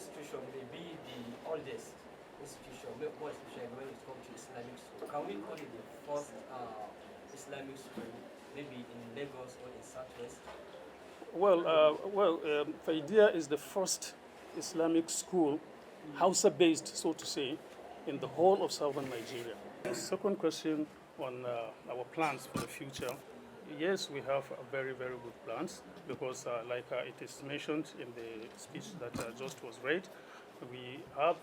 institution may be the oldest institution, more especially when it comes to Islamic school. Can we call it the first Islamic school, maybe in Lagos or in Southwest? Alfaidiyya is the first Islamic school, Hausa-based, so to say, in the whole of southern Nigeria. The second question on our plans for the future. Yes, we have very, very good plans because, like it is mentioned in the speech that just was read, we have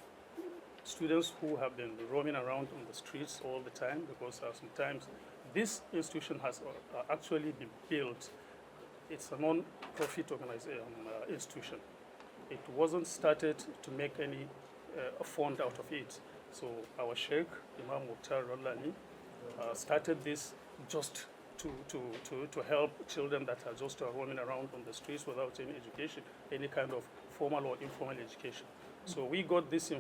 students who have been roaming around on the streets all the time because sometimes this institution has actually been built. It's a non-profit organization, institution. It wasn't started to make any fund out of it. So our Sheikh, Imam Mukhtar Rollani, started this just to help children that are just roaming around on the streets without any education, any kind of formal or informal education. So we got this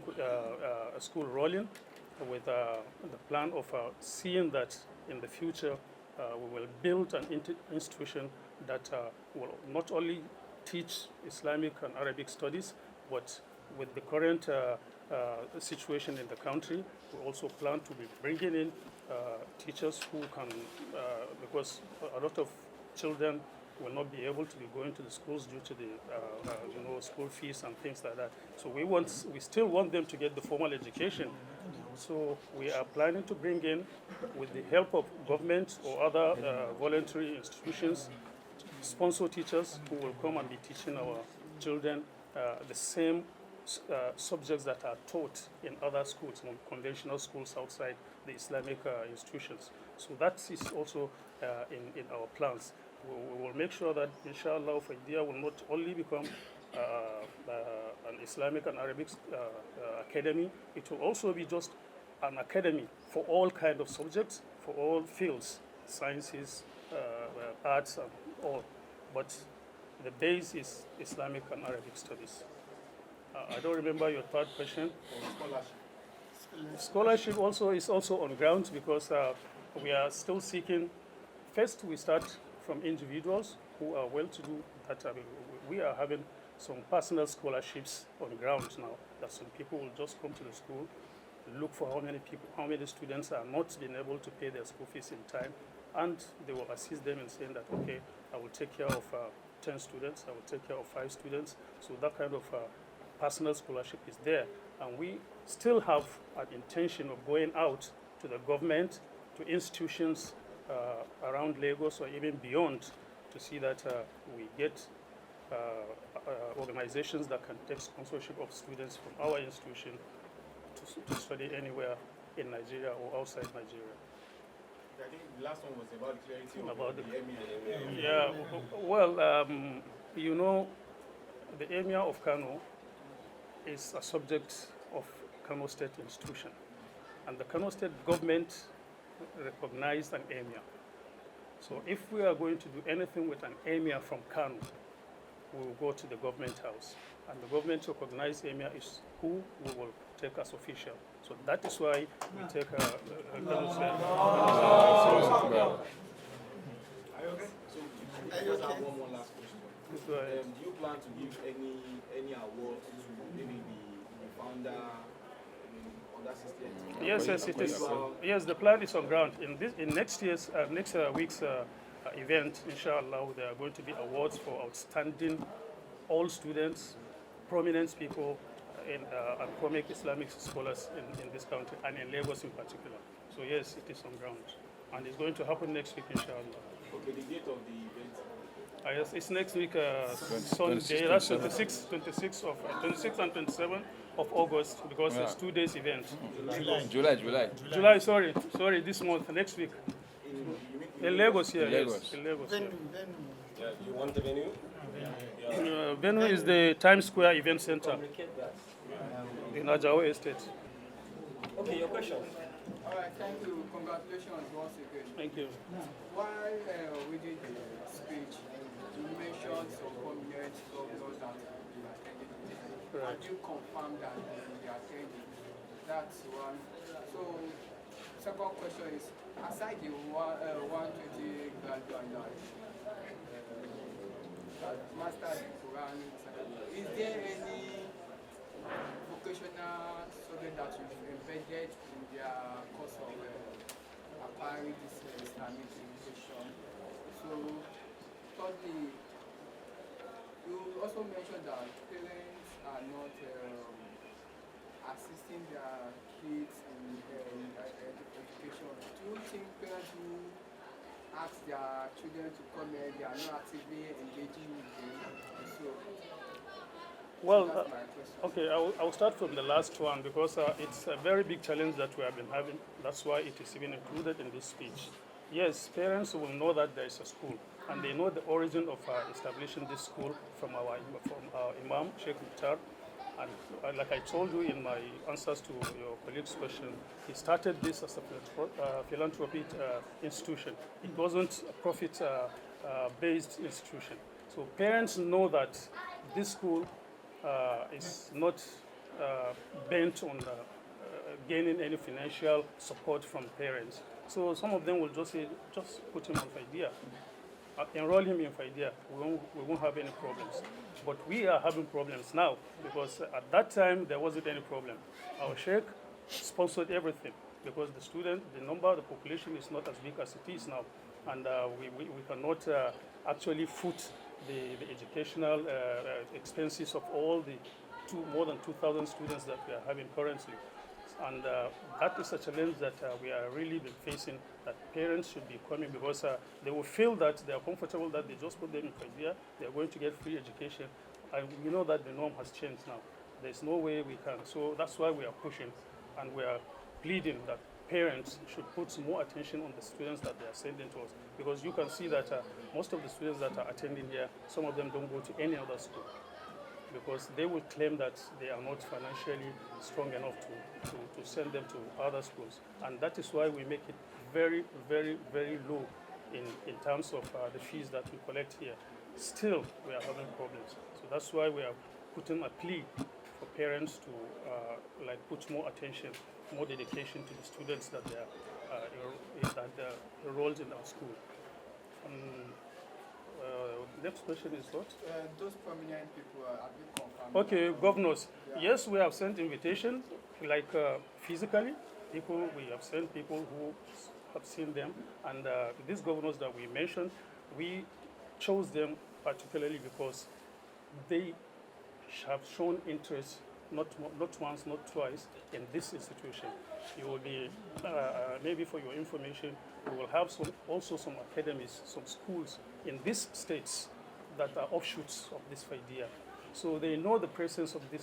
school rolling with the plan of seeing that in the future we will build an institution that will not only teach Islamic and Arabic studies, but with the current situation in the country, we also plan to be bringing in teachers who can, because a lot of children will not be able to be going to the schools due to the school fees and things like that. So we still want them to get the formal education. So we are planning to bring in, with the help of government or other voluntary institutions, sponsor teachers who will come and be teaching our children the same subjects that are taught in other schools, conventional schools outside the Islamic institutions. So that is also in our plans. We will make sure that, inshallah, Alfaidiyya will not only become an Islamic and Arabic academy, it will also be just an academy for all kinds of subjects, for all fields, sciences, arts, and all. But the base is Islamic and Arabic studies. I don't remember your third question. Scholarship also is also on ground because we are still seeking. First, we start from individuals who are well-to-do. That we are having some personal scholarships on ground now. That some people will just come to the school, look for how many students are not being able to pay their school fees in time, and they will assist them in saying that, okay, I will take care of 10 students, I will take care of 5 students. So that kind of personal scholarship is there. And we still have an intention of going out to the government, to institutions around Lagos or even beyond, to see that we get organizations that can take sponsorship of students from our institution to study anywhere in Nigeria or outside Nigeria. I think the last one was about clarity about the emir. Yeah, well, you know, the emir of Kano is a subject of Kano State institution, and the Kano State government recognized an emir. So if we are going to do anything with an emir from Kano, we will go to the government house, and the government recognized emir is who we will take as official. So that is why we take a Kano State. Are you okay? So I just have one more last question. Do you plan to give any award to maybe the founder, other systems? Yes, it is. Yes, the plan is on ground. In next week's event, inshallah, there are going to be awards for outstanding all students, prominent people, and prominent Islamic scholars in this country and in Lagos in particular. So yes, it is on ground, and it's going to happen next week, inshallah. Okay, the date of the event. Yes, it's next week, Sunday. That's 26 and 27 of August, because it's 2 days event. July. Sorry, this month, next week. In Lagos, yeah. Lagos. In Lagos. Yeah, do you want the venue? Venue is the Times Square Event Center in Ajao Estate. Okay, your question. All right, thank you. Congratulations once again. Thank you. While we did the speech, you mentioned some prominent governors that you attended. Right. And you confirmed that you attended. That's one. So, second question is, aside the 120 graduates that mastered the Quran, is there any Islamic education. So, thirdly, you also mentioned that parents are not assisting their kids in education. Do you think parents who ask their children to come here, they are not actively engaging with them? So, Well, that's my question. okay, I'll start from the last one because it's a very big challenge that we have been having. That's why it is even included in this speech. Yes, parents will know that there is a school, and they know the origin of establishing this school from our Imam, Sheikh Mukhtar. And like I told you in my answers to your colleague's question, he started this as a philanthropic institution. It wasn't a profit-based institution. So parents know that this school is not bent on gaining any financial support from parents. So some of them will just say, just put him on Alfaidiyya, enroll him in Alfaidiyya. We won't have any problems. But we are having problems now because at that time there wasn't any problem. Our sheikh sponsored everything because the number, the population is not as big as it is now, and we cannot actually foot the educational expenses of all the more than 2,000 students that we are having currently. And that is a challenge that we are really been facing, that parents should be coming because they will feel that they are comfortable, that they just put them in Nigeria, they are going to get free education. And we know that the norm has changed now. There's no way we can. So that's why we are pushing and we are pleading that parents should put more attention on the students that they are sending to us. Because you can see that most of the students that are attending here, some of them don't go to any other school, because they will claim that they are not financially strong enough to send them to other schools. And that is why we make it very, very, very low in terms of the fees that we collect here. Still, we are having problems. So that's why we are putting a plea for parents to put more attention, more dedication to the students that they are enrolled in our school. Next question is what? Those prominent people have been confirmed. Okay, governors. Yeah. Yes, we have sent invitation, physically. We have sent people who have seen them. And these governors that we mentioned, we chose them particularly because they have shown interest, not once, not twice, in this institution. You will be, maybe for your information, we will have also some academies, some schools in these states that are offshoots of this idea. So they know the presence of the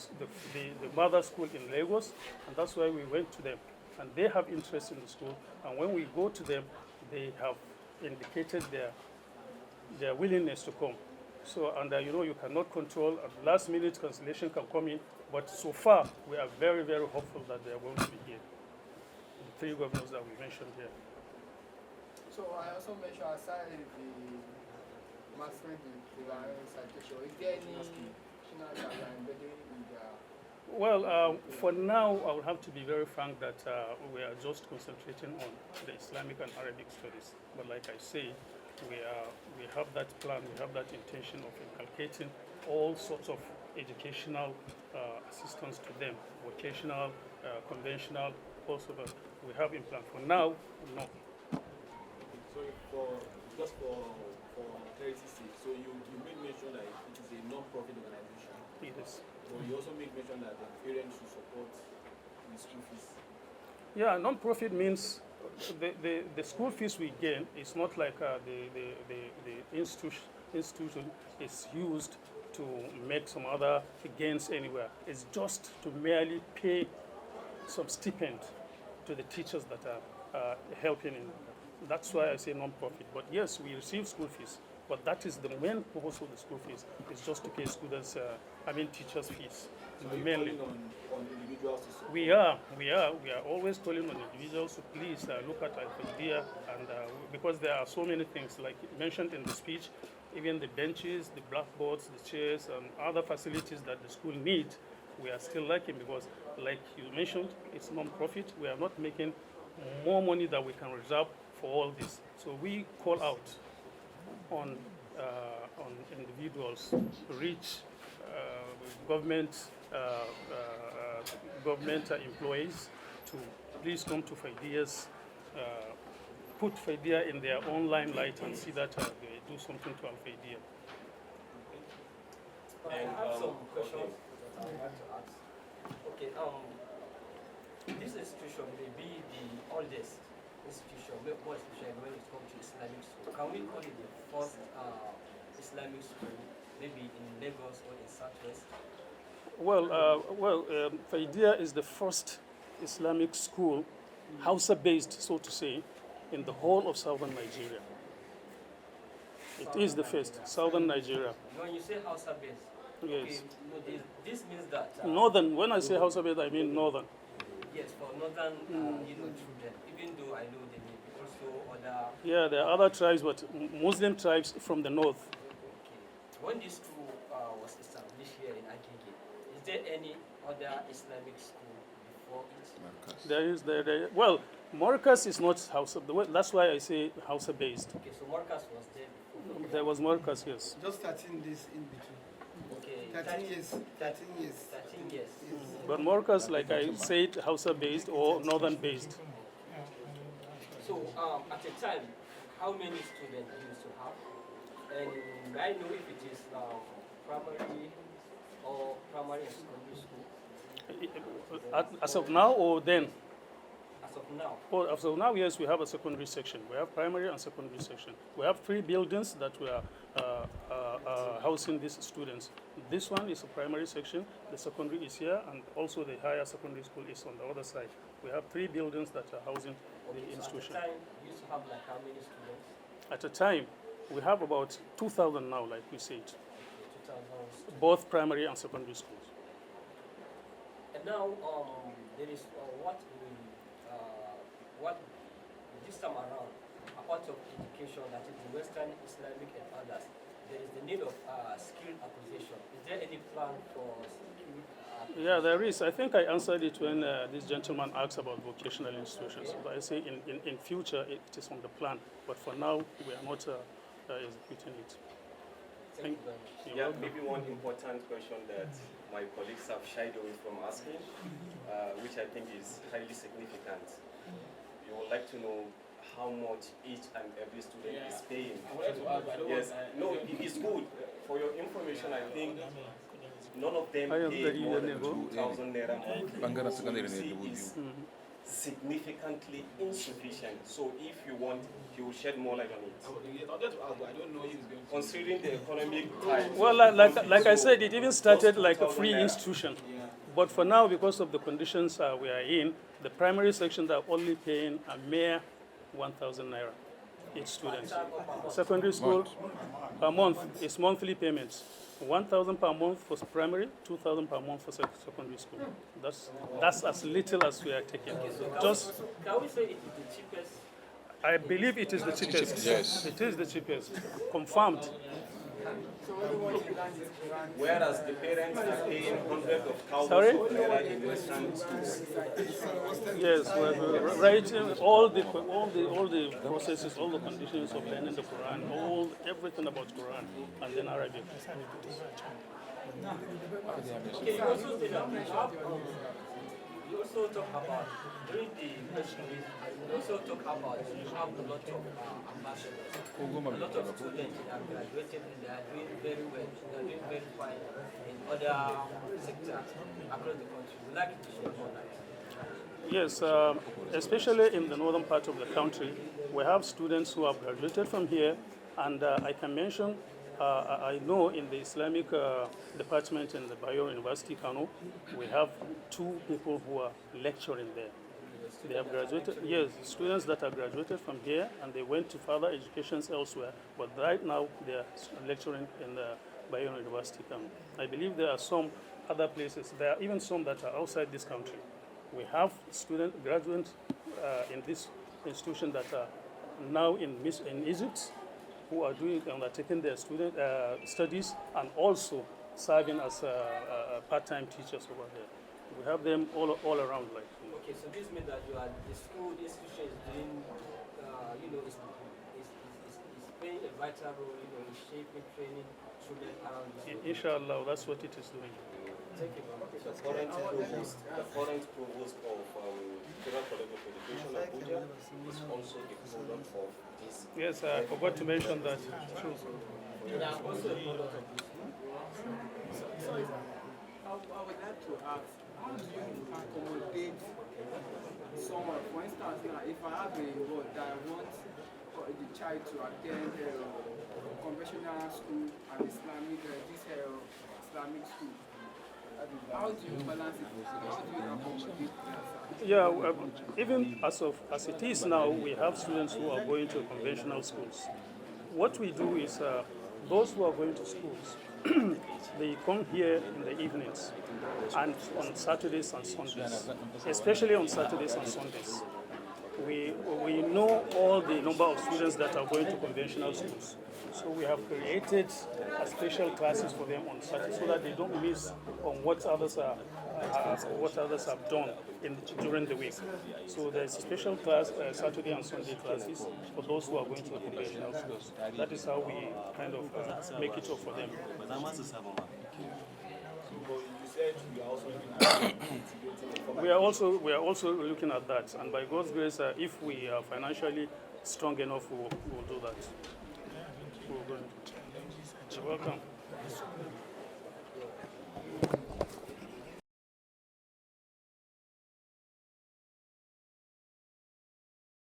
mother school in Lagos, and that's why we went to them. And they have interest in the school, and when we go to them, they have indicated their willingness to come. So, and you cannot control, at the last minute cancellation can come in, but so far we are very, very hopeful that they are going to be here. The three governors that we mentioned here. So I also mentioned aside the mastering the Quran citation, is there any national that are embedded in their? Well, for now, I will have to be very frank that we are just concentrating on the Islamic and Arabic studies. But like I say, we have that plan, we have that intention of inculcating all sorts of educational assistance to them, vocational, conventional, also that we have in plan. For now, no. So for clarity's sake, so you made mention that it is a non-profit organization. Yes. But you also make mention that the parents should support the school fees. Yeah, non-profit means the school fees we gain is not like the institution is used to make some other gains anywhere. It's just to merely pay some stipend to the teachers that are helping in. That's why I say non-profit. But yes, we receive school fees. But that is the main purpose of the school fees. It's just to pay students, teachers' fees. So mainly. On individuals to support? We are always calling on individuals to please look at Alfaidiyya, and because there are so many things, like mentioned in the speech, even the benches, the blackboards, the chairs, and other facilities that the school needs, we are still lacking because, like you mentioned, it's non-profit. We are not making more money that we can reserve for all this. So we call out on individuals, rich government employees to please come to Alfaidiyya's put Alfaidiyya in their own limelight and see that they do something to Alfaidiyya. I have some questions that I would like to ask. Okay, this institution may be the oldest institution, more especially when it comes to Islamic school. Can we call it the first Islamic school, maybe in Lagos or in Southwest? Alfaidiyya is the first Islamic school, Hausa-based, so to say, in the whole of southern Nigeria. It is the first, southern Nigeria. When you say Hausa-based, Yes. okay, no, this means that Northern, when I say Hausa-based, I mean northern. yes, for northern children, even though I know there may be also other. Yeah, there are other tribes, but Muslim tribes from the north. Okay. When this school was established here in Agege, is there any other Islamic school before it? Well, Marcus is not Hausa. That's why I say Hausa-based. Okay, so Marcus was there before. There was Marcus, yes. Just 13 days in between. Okay. 13 years. 13 years. 13 years. But Marcus, like I said, Hausa-based or northern-based. So at a time, how many students you used to have? And may I know if it is primary or primary and secondary school? As of now or then? As of now. Oh, as of now, yes, we have a secondary section. We have primary and secondary section. We have 3 buildings that we are housing these students. This one is a primary section, the secondary is here, and also the higher secondary school is on the other side. We have 3 buildings that are housing the institution. At the time, you used to have like how many students? At a time, we have about 2,000 now, like we said, 2,000. both primary and secondary schools. And now there is what this time around, apart of education, that is the Western Islamic and others, there is the need of skill acquisition. Is there any plan for skill acquisition? Yeah, there is. I think I answered it when this gentleman asked about vocational institutions. But I say in future it is on the plan. But for now, we are not executing it. Thank you very much. You're Yeah, welcome. maybe one important question that my colleagues have shied away from asking, which I think is highly significant. You would like to know how much each and every student is paying. I wanted to ask, but I don't Yes, want no, it is good. For your information, I think none of them I am pay very more than level. 2,000 naira monthly. Bangara So secondary you see, level it's view. significantly insufficient. So if you want, he will shed more light on it. I wanted to ask, but I don't know if it's going to. Considering the economic times. Well, like I said, it even started like a free institution. Yeah. But for now, because of the conditions we are in, the primary sections are only paying a mere 1,000 naira each student. Secondary school per month is monthly payments. 1,000 per month for primary, 2,000 per month for secondary school. That's as little as we are taking. Just, Can we say it is the cheapest? I believe it is the cheapest. Yes. It is the cheapest, confirmed. So everyone in land is Quran. Whereas the parents are paying hundreds of thousands Sorry? of naira in Western schools. Yes, we're writing all the processes, all the conditions of learning the Quran, everything about Quran, and then Arabic. Okay, you also say that you also talk about during the question, you also talk about you have a lot of ambassadors, a lot of students that have graduated and they are doing very well, they are doing very fine in other sectors across the country. Would like you to share more light? Yes, especially in the northern part of the country, we have students who have graduated from here, and I can mention, I know in the Islamic department in the Bayero University, Kano, we have 2 people who are lecturing there. They have graduated, yes, students that have graduated from here, and they went to further educations elsewhere, but right now they are lecturing in the Bayero University, Kano. I believe there are some other places, there are even some that are outside this country. We have graduates in this institution that are now in Egypt, who are undertaking their student studies and also serving as part-time teachers over there. We have them all around. Okay, so this means that the school institution is doing, is playing a vital role, in shaping, training children around the school. Inshallah, that's what it is doing. The current provost of Federal College of Education, Abuja, is also the product of this. Yes, I forgot to mention that. True. Yeah, I'm also a product of this. I would like to ask, how do you accommodate someone? For instance, now, if I have a word that I want the child to attend conventional school and Islamic, Islamic school, how do you balance it? How do you accommodate that? Yeah, even as it is now, we have students who are going to conventional schools. What we do is those who are going to schools, they come here in the evenings and on Saturdays and Sundays, especially on Saturdays and Sundays. We know all the number of students that are going to conventional schools. So we have created special classes for them on Saturday so that they don't miss on what others have done during the week. So there's special class Saturday and Sunday classes for those who are going to the conventional schools. That is how we kind of make it up for them. But you said you are also looking at integrating We are also looking at that, and by God's grace, if we are financially strong enough, we will do that. You're welcome.